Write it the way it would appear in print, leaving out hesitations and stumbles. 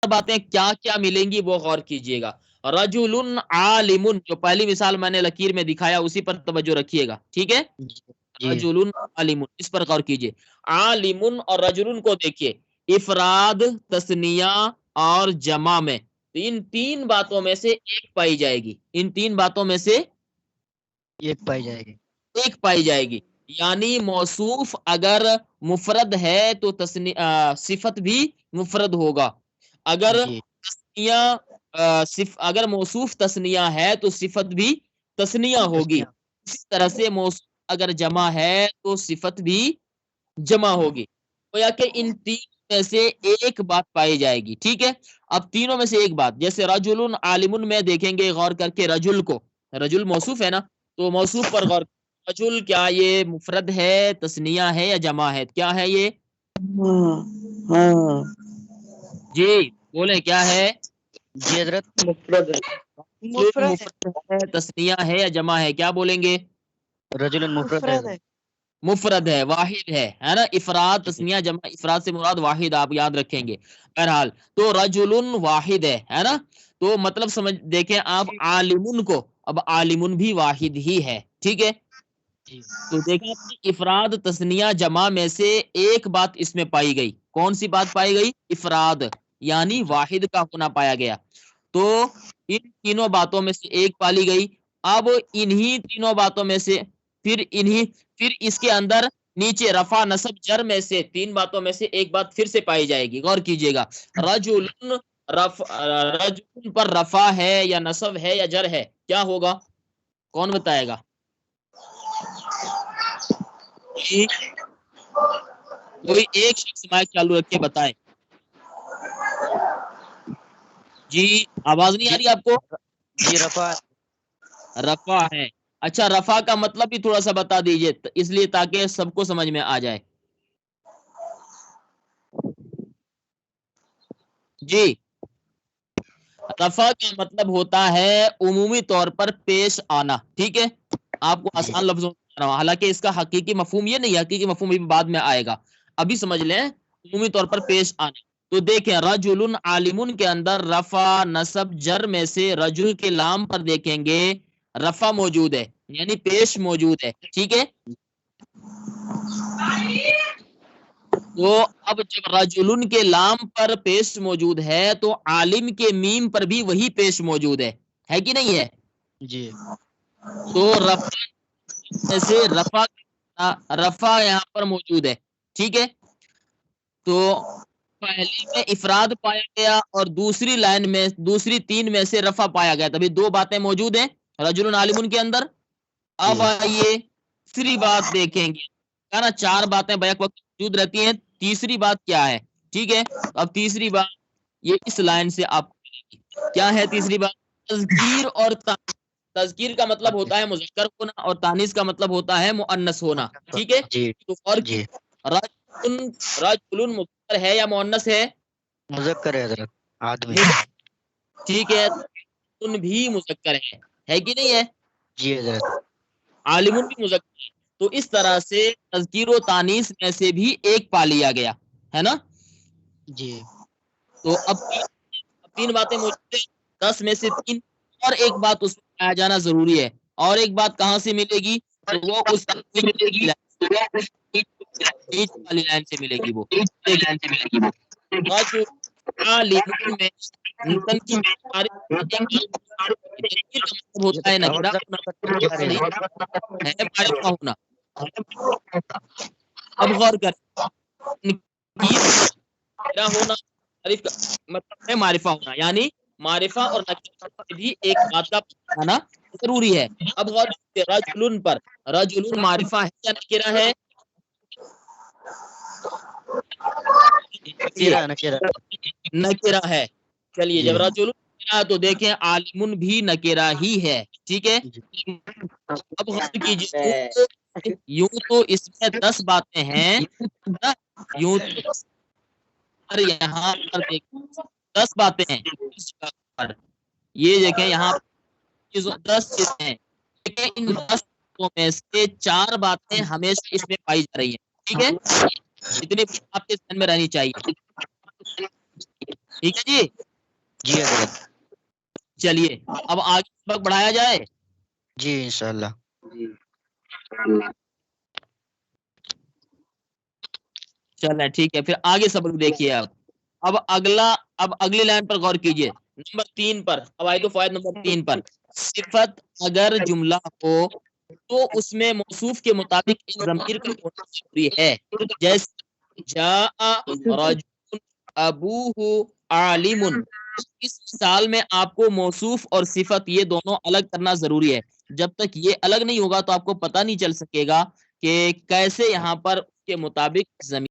باتیں کیا کیا ملیں گی وہ غور کیجئے گا. رجل عالم جو پہلی مثال میں نے لکیر میں دکھایا اسی پر توجہ رکھیے گا, ٹھیک ہے. رجل عالم اس پر غور کیجئے. عالم اور رجل کو دیکھیے افراد, تثنیہ اور جمع میں ان تین باتوں میں سے ایک پائی جائے گی. ان تین باتوں میں سے ایک پائی جائے گی. ایک پائی جائے گی. یعنی موصوف اگر مفرد ہے تو صفت بھی مفرد ہوگا. اگر اگر موصوف تثنیہ ہے تو صفت بھی تثنیہ ہوگی. اسی طرح سے موصوف اگر جمع ہے تو صفت بھی جمع ہوگی. گویا کہ ان تین میں سے ایک بات پائی جائے گی, ٹھیک ہے. اب تینوں میں سے ایک بات, جیسے رجل عالم میں دیکھیں گے غور کر کے رجل کو, رجل موصوف ہے نا, تو موصوف پر غور. رجل کیا یہ مفرد ہے, تثنیہ ہے یا جمع ہے؟ کیا ہے یہ؟ جی بولیں کیا ہے؟ جی حضرت مفرد ہے, تثنیہ ہے یا جمع ہے؟ کیا بولیں گے؟ رجل مفرد ہے. مفرد ہے, واحد ہے نا. افراد تثنیہ جمع, افراد سے مراد واحد, آپ یاد رکھیں گے. بہرحال تو رجل واحد ہے نا. تو مطلب سمجھ دیکھیں آپ عالمن کو, اب عالمن بھی واحد ہی ہے, ٹھیک ہے. تو دیکھیں افراد تثنیہ جمع میں سے ایک بات اس میں پائی گئی. کون سی بات پائی گئی؟ افراد, یعنی واحد کا ہونا پایا گیا. تو ان تینوں باتوں میں سے ایک پالی گئی. اب انہی تینوں باتوں میں سے پھر اس کے اندر نیچے رفع نصب جر میں سے تین باتوں میں سے ایک بات پھر سے پائی جائے گی. غور کیجئے گا, رجل پر رفع ہے یا نصب ہے یا جر ہے؟ کیا ہوگا؟ کون بتائے گا؟ کوئی ایک شخص مائک چالو رکھ کے بتائے. جی آواز نہیں آ رہی آپ کو؟ جی رفع ہے. اچھا رفع کا مطلب بھی تھوڑا سا بتا دیجئے, اس لیے تاکہ سب کو سمجھ میں آ جائے. جی رفع کا مطلب ہوتا ہے عمومی طور پر پیش آنا, ٹھیک ہے. آپ کو آسان لفظوں میں, حالانکہ اس کا حقیقی مفہوم یہ نہیں ہے, حقیقی مفہوم بھی بعد میں آئے گا, ابھی سمجھ لیں. عمومی طور پر پیش آنا. تو دیکھیں رجل عالم کے اندر رفع نصب جر میں سے رجل کے لام پر دیکھیں گے رفع موجود ہے, یعنی پیش موجود ہے, ٹھیک ہے. تو اب جب رجل کے لام پر پیش موجود ہے تو عالم کے میم پر بھی وہی پیش موجود ہے کہ نہیں ہے؟ جی. تو رفع یہاں پر موجود ہے, ٹھیک ہے. تو پہلی میں افراد پایا گیا اور دوسری لائن میں دوسری تین میں سے رفع پایا گیا, تبھی دو باتیں موجود ہیں رجل عالم کے اندر. اب آئیے تیسری بات دیکھیں گے, نا چار باتیں بیک وقت موجود رہتی ہیں, تیسری بات کیا ہے, ٹھیک ہے. اب تیسری بات یہ اس لائن سے آپ کیا ہے تیسری بات؟ تذکیر اور تذکیر کا مطلب ہوتا ہے مذکر ہونا اور تانیث کا مطلب ہوتا ہے مؤنث ہونا, ٹھیک ہے. تو اور رجل مذکر ہے یا مؤنث ہے؟ مذکر ہے حضرت, آدمی. ٹھیک ہے. بھی مذکر ہے کہ نہیں ہے؟ جی حضرت. عالم بھی مذکر ہے. تو اس طرح سے تذکیر و تانیث میں سے بھی ایک پا لیا گیا ہے نا. جی. تو اب تین باتیں موجود ہیں, 10 میں سے 3, اور ایک بات اس میں پایا جانا ضروری ہے. اور ایک بات کہاں سے ملے گی؟ تو وہ اس والی لائن سے ملے گی. وہ ہوتا ہے نکرہ ہونا. اب غور کر ہونا مطلب ہے معرفہ ہونا, یعنی معرفہ اور نکرہ بھی ایک بات کا ہونا ضروری ہے. اب غور رجل پر, رجل معرفہ ہے یا نکرہ ہے؟ نکرہ ہے. چلیے جب رجل تو دیکھیں عالم بھی نکرہ ہی ہے, ٹھیک ہے. اب غور کیجیے, یوں تو اس میں 10 باتیں ہیں, یوں تو یہاں پر 10 باتیں ہیں, یہ دیکھیں یہاں 10 چیزیں ہیں, ان 10 میں سے 4 باتیں ہمیشہ اس میں پائی جا رہی ہیں, ٹھیک ہے. اتنی آپ کے ذہن میں رہنی چاہیے. ٹھیک ہے جی. جی حضرت. چلیے اب آگے سبق بڑھایا جائے. جی انشاءاللہ. چلیں ٹھیک ہے, پھر آگے سبق دیکھیے آپ. اب اگلی لائن پر غور کیجئے, نمبر 3 پر, فوائد و فوائد نمبر 3 پر. صفت اگر جملہ ہو تو اس میں موصوف کے مطابق ایک ضمیر کا ہونا ضروری ہے, جیسے جاء رجل ابوہ عالم. اس مثال میں آپ کو موصوف اور صفت یہ دونوں الگ کرنا ضروری ہے. جب تک یہ الگ نہیں ہوگا تو آپ کو پتہ نہیں چل سکے گا کہ کیسے یہاں پر کے مطابق ضمیر